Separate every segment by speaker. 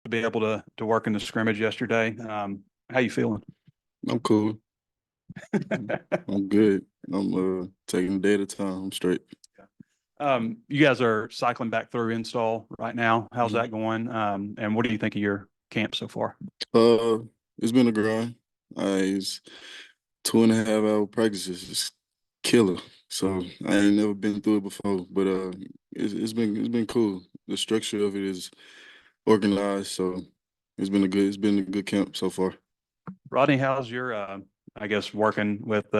Speaker 1: to be able to work in the scrimmage yesterday. How you feeling?
Speaker 2: I'm cool. I'm good. I'm taking a day at a time. I'm straight.
Speaker 1: You guys are cycling back through install right now. How's that going? And what do you think of your camp so far?
Speaker 2: Uh, it's been a grind. It's 2.5 hour practices. It's killer. So I ain't never been through it before, but it's been cool. The structure of it is organized, so it's been a good camp so far.
Speaker 1: Rodney, how's your I guess working with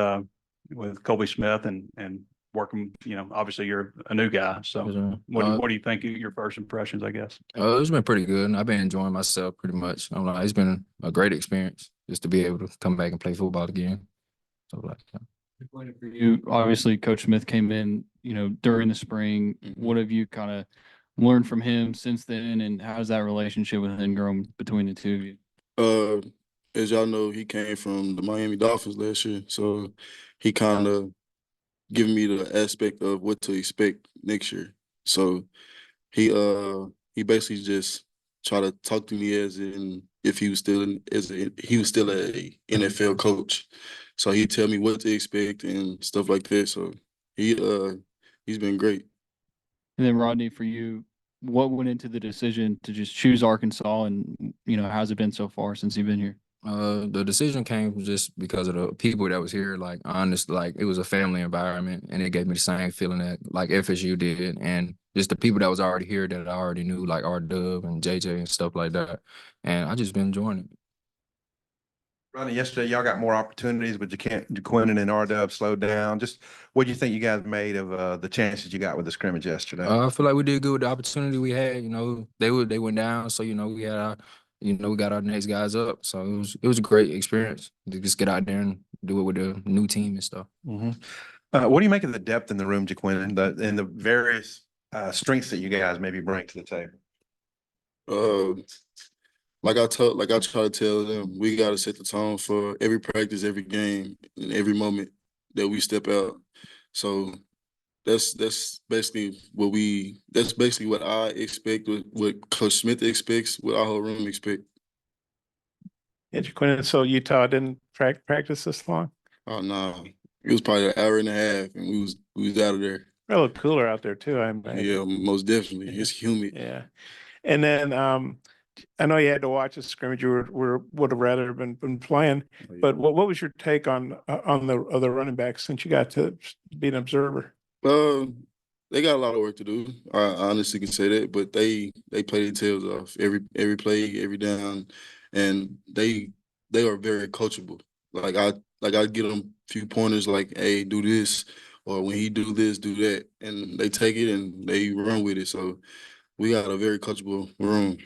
Speaker 1: Colby Smith and working, obviously you're a new guy. So
Speaker 3: Yes, sir.
Speaker 1: what do you think of your first impressions, I guess?
Speaker 3: It's been pretty good. I've been enjoying myself pretty much. I'm like, it's been a great experience just to be able to come back and play football again. So like,
Speaker 4: For you, obviously, Coach Smith came in, during the spring.
Speaker 2: Mhm.
Speaker 4: What have you kind of learned from him since then, and how's that relationship with him grown between the two of you?
Speaker 2: Uh, as y'all know, he came from the Miami Dolphins last year, so he kind of giving me the aspect of what to expect next year. So he he basically just try to talk to me as in if he was still he was still a NFL coach. So he tell me what to expect and stuff like that. So he he's been great.
Speaker 4: And then Rodney, for you, what went into the decision to just choose Arkansas, and how's it been so far since you've been here?
Speaker 3: the decision came just because of the people that was here. Like honest, like it was a family environment, and it gave me the same feeling that like FSU did, and just the people that was already here that I already knew, like R Dub and JJ and stuff like that. And I just been enjoying it.
Speaker 5: Ronnie, yesterday y'all got more opportunities, but Jaquinden and R-Dub slowed down. Just what do you think you guys made of the chances you got with the scrimmage yesterday?
Speaker 3: I feel like we did good with the opportunity we had. They went down, so we had we got our next guys up. So it was a great experience to just get out there and do it with the new team and stuff.
Speaker 5: Mm-hmm. What do you make of the depth in the room, Jaquinden, and the various strengths that you guys maybe bring to the table?
Speaker 2: Uh, like I try to tell them, we got to set the tone for every practice, every game, and every moment that we step out. So that's basically what I expect, what Coach Smith expects, what our whole room expect.
Speaker 6: Yeah, Jaquin, so Utah didn't practice this long?
Speaker 2: Oh no, it was probably an hour and a half, and we was out of there.
Speaker 6: It looked cooler out there too, I imagine.
Speaker 2: Yeah, most definitely. It's humid.
Speaker 6: Yeah. And then I know you had to watch a scrimmage. You would have rather been playing,
Speaker 2: Oh, yeah.
Speaker 6: but what was your take on the other running backs since you got to be an observer?
Speaker 2: They got a lot of work to do. I honestly can say that, but they play their tails off every play, every down, and they are very coachable. I get them a few pointers like, hey, do this, or when he do this, do that, and they take it and they run with it. So we got a very coachable room.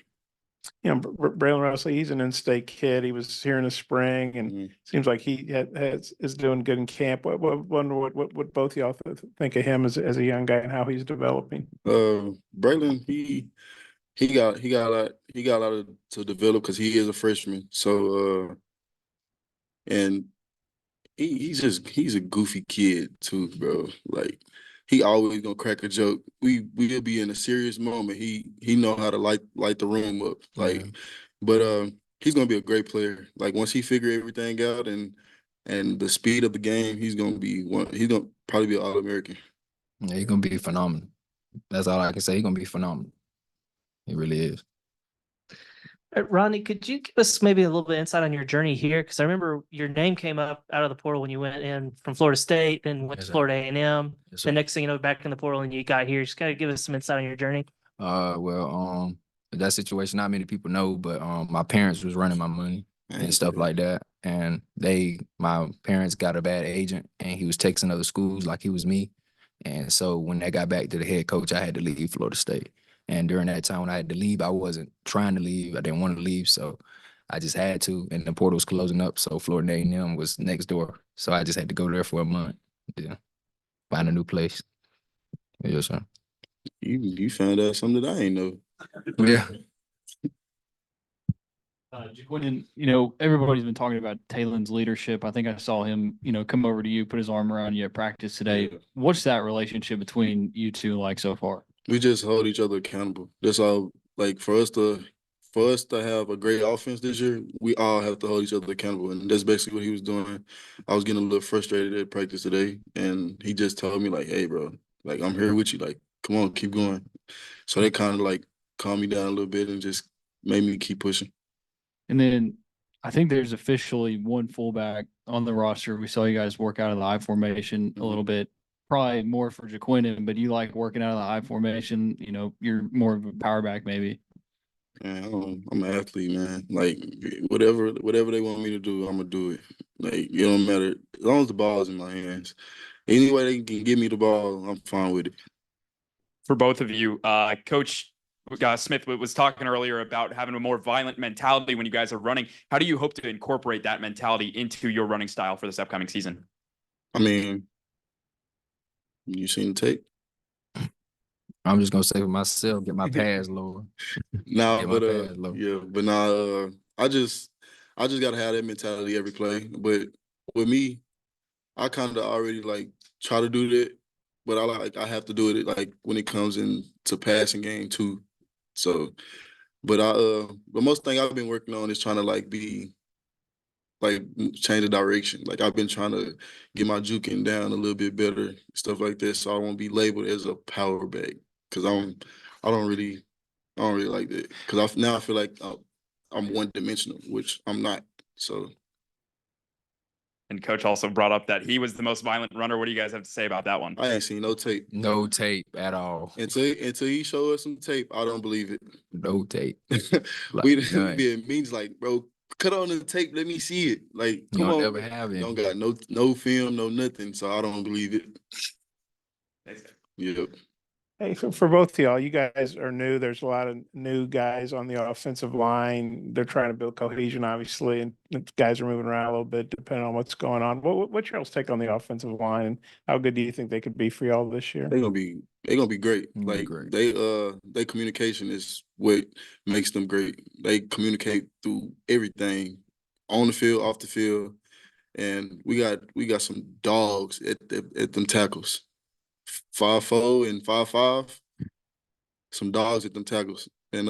Speaker 6: Braylon Russell, he's an in-state kid. He was here in the spring, and seems like he is doing good in camp. What both y'all think of him as a young guy and how he's developing?
Speaker 2: Braylon, he got a lot to develop because he is a freshman. So and he's a goofy kid too, bro. Like he always gonna crack a joke. We'll be in a serious moment. He know how to light the room up. Like, but he's gonna be a great player. Like once he figure everything out and the speed of the game, he's gonna be one. He's gonna probably be an All-American.
Speaker 3: Yeah, he's gonna be phenomenal. That's all I can say. He's gonna be phenomenal. He really is.
Speaker 7: Ronnie, could you give us maybe a little bit of insight on your journey here? Because I remember your name came up out of the portal when you went in from Florida State, then went
Speaker 3: Yes,
Speaker 7: to
Speaker 3: sir.
Speaker 7: Florida A&M.
Speaker 3: Yes, sir.
Speaker 7: The next thing you know, back in the portal and you got here. Just kind of give us some insight on your journey.
Speaker 3: That situation, not many people know, but my parents was running my money and stuff like that. And my parents got a bad agent, and he was texting other schools like he was me. And so when they got back to the head coach, I had to leave Florida State. And during that time when I had to leave, I wasn't trying to leave. I didn't want to leave, so I just had to. And the portal was closing up, so Florida A&M was next door. So I just had to go there for a month. Yeah, find a new place. Yes, sir.
Speaker 2: You found out something that I ain't know.
Speaker 3: Yeah.
Speaker 4: Jaquin, everybody's been talking about Taylon's leadership. I think I saw him, come over to you, put his arm around you at practice today.
Speaker 2: Yeah.
Speaker 4: What's that relationship between you two like so far?
Speaker 2: We just hold each other accountable. That's all. Like for us to for us to have a great offense this year, we all have to hold each other accountable, and that's basically what he was doing. I was getting a little frustrated at practice today, and he just told me like, "Hey, bro, like I'm here with you. Like, come on, keep going." So that kind of like calmed me down a little bit and just made me keep pushing.
Speaker 4: And then I think there's officially one fullback on the roster. We saw you guys work out of the I formation a little bit, probably more for Ja'Quinden, but you like working out of the I formation. You know, you're more of a power back maybe.
Speaker 2: Man, I'm an athlete, man. Like whatever they want me to do, I'm gonna do it. Like it don't matter as long as the ball is in my hands. Any way they can give me the ball, I'm fine with it.
Speaker 8: For both of you, Coach Smith was talking earlier about having a more violent mentality when you guys are running. How do you hope to incorporate that mentality into your running style for this upcoming season?
Speaker 2: I mean, you seen the tape?
Speaker 3: I'm just gonna say for myself, get my pads lower.
Speaker 2: Nah,
Speaker 3: Get my
Speaker 2: but
Speaker 3: pads low.
Speaker 2: yeah, but nah, I just gotta have that mentality every play. But with me, I kind of already like try to do that, but I have to do it like when it comes into passing game too. So, but the most thing I've been working on is trying to like be like change the direction. Like I've been trying to get my juking down a little bit better, stuff like this, so I won't be labeled as a power back because I don't really like that because now I feel like I'm one dimensional, which I'm not. So.
Speaker 8: And Coach also brought up that he was the most violent runner. What do you guys have to say about that one?
Speaker 2: I ain't seen no tape.
Speaker 3: No tape at all.
Speaker 2: Until he show us some tape, I don't believe it.
Speaker 3: No tape. Like,
Speaker 2: we
Speaker 3: none.
Speaker 2: being means like, bro, cut on the tape, let me see it. Like,
Speaker 3: You
Speaker 2: come
Speaker 3: don't
Speaker 2: on,
Speaker 3: never
Speaker 2: man.
Speaker 3: have
Speaker 2: You
Speaker 3: it.
Speaker 2: don't got no film, no nothing, so I don't believe it. Yep.
Speaker 6: Hey, for both of y'all, you guys are new. There's a lot of new guys on the offensive line. They're trying to build cohesion, obviously, and the guys are moving around a little bit depending on what's going on. What's y'all's take on the offensive line, and how good do you think they could be for y'all this year?
Speaker 2: They're gonna be great. Like
Speaker 3: Great.
Speaker 2: their communication is what makes them great. They communicate through everything on the field, off the field, and we got some dogs at them tackles. 5'4" and 5'5", some dogs at them tackles, and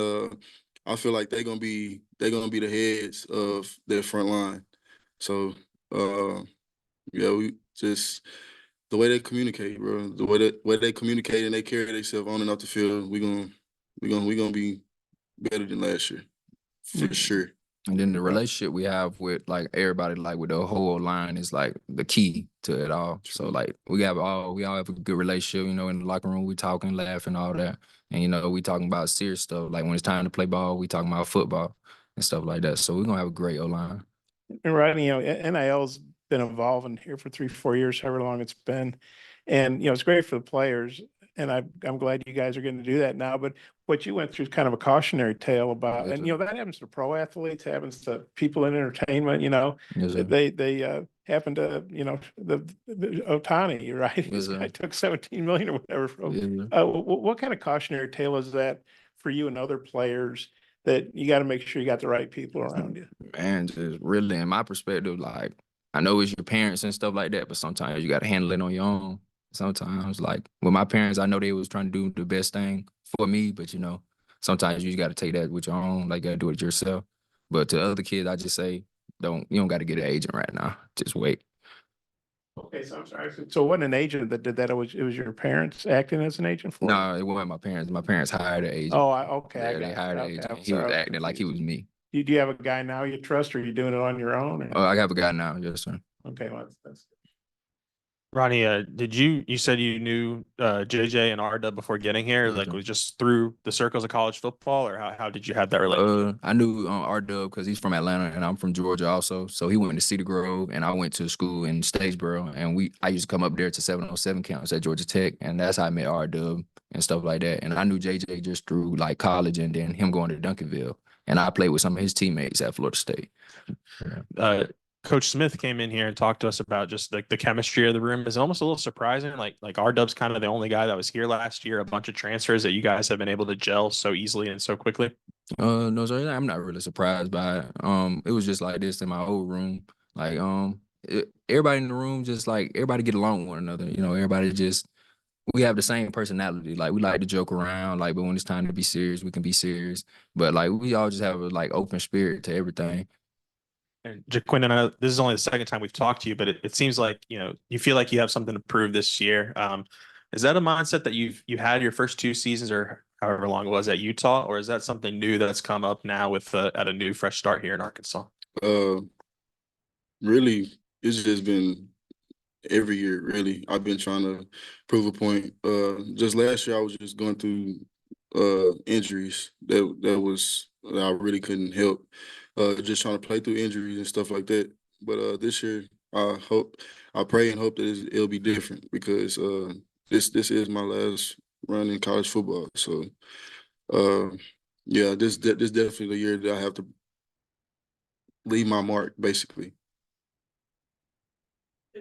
Speaker 2: I feel like they're gonna be the heads of their front line. So yeah, we just the way they communicate, bro. The way they communicate and they carry themselves on and off the field, we gonna be better than last year for sure.
Speaker 3: And then the relationship we have with like everybody, like with the whole line, is like the key to it all. So like we all have a good relationship, you know, in the locker room, we talking, laughing, all that. And you know, we talking about serious stuff. Like when it's time to play ball, we talking about football and stuff like that. So we're gonna have a great O-line.
Speaker 6: And Rodney, NIL's been evolving here for 3-4 years, however long it's been, and it's great for the players. And I'm glad you guys are getting to do that now. But what you went through is kind of a cautionary tale about,
Speaker 3: Yes,
Speaker 6: and
Speaker 3: sir.
Speaker 6: that happens to pro athletes, happens to people in entertainment.
Speaker 3: Yes, sir.
Speaker 6: They happen to the Otani, right?
Speaker 3: Yes,
Speaker 6: This
Speaker 3: sir.
Speaker 6: guy took 17 million or whatever from.
Speaker 3: Yes, sir.
Speaker 6: What kind of cautionary tale is that for you and other players, that you got to make sure you got the right people around you?
Speaker 3: Man, just really in my perspective, like I know it's your parents and stuff like that, but sometimes you got to handle it on your own. Sometimes, like with my parents, I know they was trying to do the best thing for me, but sometimes you just got to take that with your own, like you got to do it yourself. But to other kids, I just say, you don't got to get an agent right now. Just wait.
Speaker 6: Okay, so I'm sorry. So it wasn't an agent that did that. It was your parents acting as an agent for you?
Speaker 3: No, it wasn't my parents. My parents hired an agent.
Speaker 6: Oh, okay. I
Speaker 3: Yeah, they
Speaker 6: got
Speaker 3: hired
Speaker 6: you.
Speaker 3: an
Speaker 6: Okay,
Speaker 3: agent.
Speaker 6: I'm
Speaker 3: He was
Speaker 6: sorry, I was
Speaker 3: acting like he was
Speaker 6: confused.
Speaker 3: me.
Speaker 6: Do you have a guy now you trust, or are you doing it on your own? Or?
Speaker 3: Oh, I have a guy now. Yes, sir.
Speaker 6: Okay, well, that's
Speaker 9: Ronnie, you said you knew JJ and Arda before getting here?
Speaker 3: Yes,
Speaker 9: Like,
Speaker 3: sir.
Speaker 9: was just through the circles of college football, or how did you have that relationship?
Speaker 3: I knew R-Dub because he's from Atlanta and I'm from Georgia also. So he went to Cedar Grove and I went to school in Statesboro, and I used to come up there to 707 camps at Georgia Tech, and that's how I met R-Dub and stuff like that. And I knew JJ just through like college and then him going to Duncanville, and I played with some of his teammates at Florida State.
Speaker 9: Coach Smith came in here and talked to us about just like the chemistry of the room. Is almost a little surprising. Like R-Dub's kind of the only guy that was here last year. A bunch of transfers that you guys have been able to gel so easily and so quickly.
Speaker 3: No, sir, I'm not really surprised by it. It was just like this in my old room. Like, everybody in the room just like everybody get along with one another. Everybody just we have the same personality. Like we like to joke around, like, but when it's time to be serious, we can be serious. But like we all just have a like open spirit to everything.
Speaker 9: And Jaquin, I know this is only the second time we've talked to you, but it seems like, you feel like you have something to prove this year. Is that a mindset that you had your first 2 seasons or however long it was at Utah, or is that something new that's come up now with at a new fresh start here in Arkansas?
Speaker 2: Uh, really, it's just been every year. Really, I've been trying to prove a point. Just last year, I was just going through injuries that I really couldn't help. Just trying to play through injuries and stuff like that. But this year, I pray and hope that it'll be different because this is my last run in college football. So uh, yeah, this definitely the year that I have to leave my mark, basically.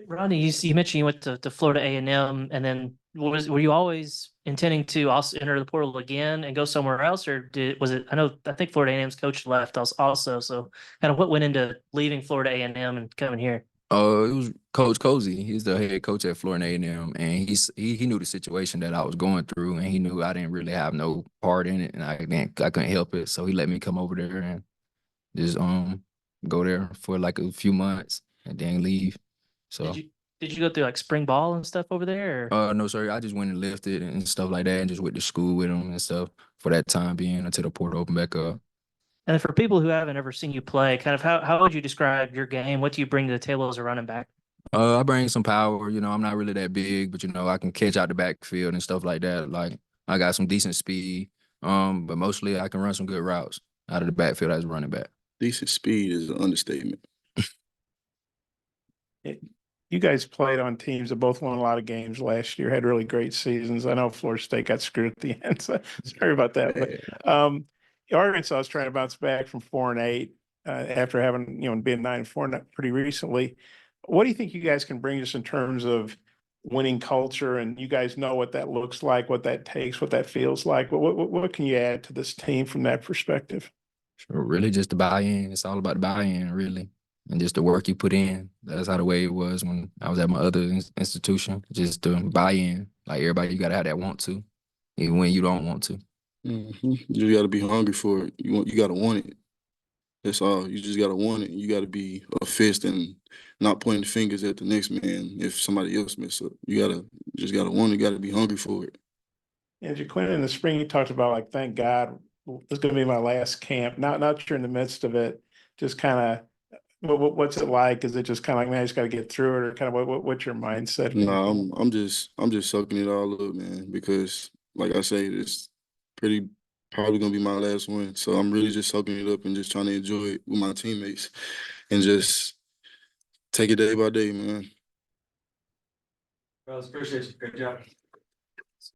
Speaker 7: Ronnie, you mentioned you went to Florida A&M, and then were you always intending to also enter the portal again and go somewhere else, or I think Florida A&M's coach left also, so kind of what went into leaving Florida A&M and coming here?
Speaker 3: It was Coach Cozy. He's the head coach at Florida A&M, and he knew the situation that I was going through, and he knew I didn't really have no part in it, and I couldn't help it, so he let me come over there and just go there for like a few months and then leave. So
Speaker 7: Did you go through like spring ball and stuff over there? Or?
Speaker 3: no, sir. I just went and lifted and stuff like that, and just went to school with him and stuff for that time being until the portal opened back up.
Speaker 7: And for people who haven't ever seen you play, kind of how would you describe your game? What do you bring to the table as a running back?
Speaker 3: I bring some power. I'm not really that big, but I can catch out the backfield and stuff like that. Like I got some decent speed. But mostly I can run some good routes out of the backfield as a running back.
Speaker 2: Decent speed is an understatement.
Speaker 6: You guys played on teams that both won a lot of games last year, had really great seasons. I know Florida State got screwed at the end, so sorry about that. But Arkansas is trying to bounce back from 4-8 after having, being 9-4 pretty recently. What do you think you guys can bring us in terms of winning culture? And you guys know what that looks like, what that takes, what that feels like. What can you add to this team from that perspective?
Speaker 3: Sure, really just the buy-in. It's all about the buy-in, really. And just the work you put in. That's how the way it was when I was at my other institution. Just the buy-in. Like everybody, you gotta have that want to, even when you don't want to.
Speaker 2: Mm-hmm. You got to be hungry for it. You got to want it. That's all. You just got to want it. You got to be a fist and not pointing fingers at the next man if somebody else mess up. Just got to want it. You got to be hungry for it.
Speaker 6: And Jaquin, in the spring, you talked about like, thank God, this is going to be my last camp. Not you're in the midst of it. Just kind of. What's it like? Is it just kind of like, man, I just got to get through it, or kind of what's your mindset?
Speaker 2: No, I'm just soaking it all up, man, because like I say, it's probably gonna be my last one. So I'm really just soaking it up and just trying to enjoy it with my teammates and just take it day by day, man.
Speaker 8: Well, appreciate you. Good job.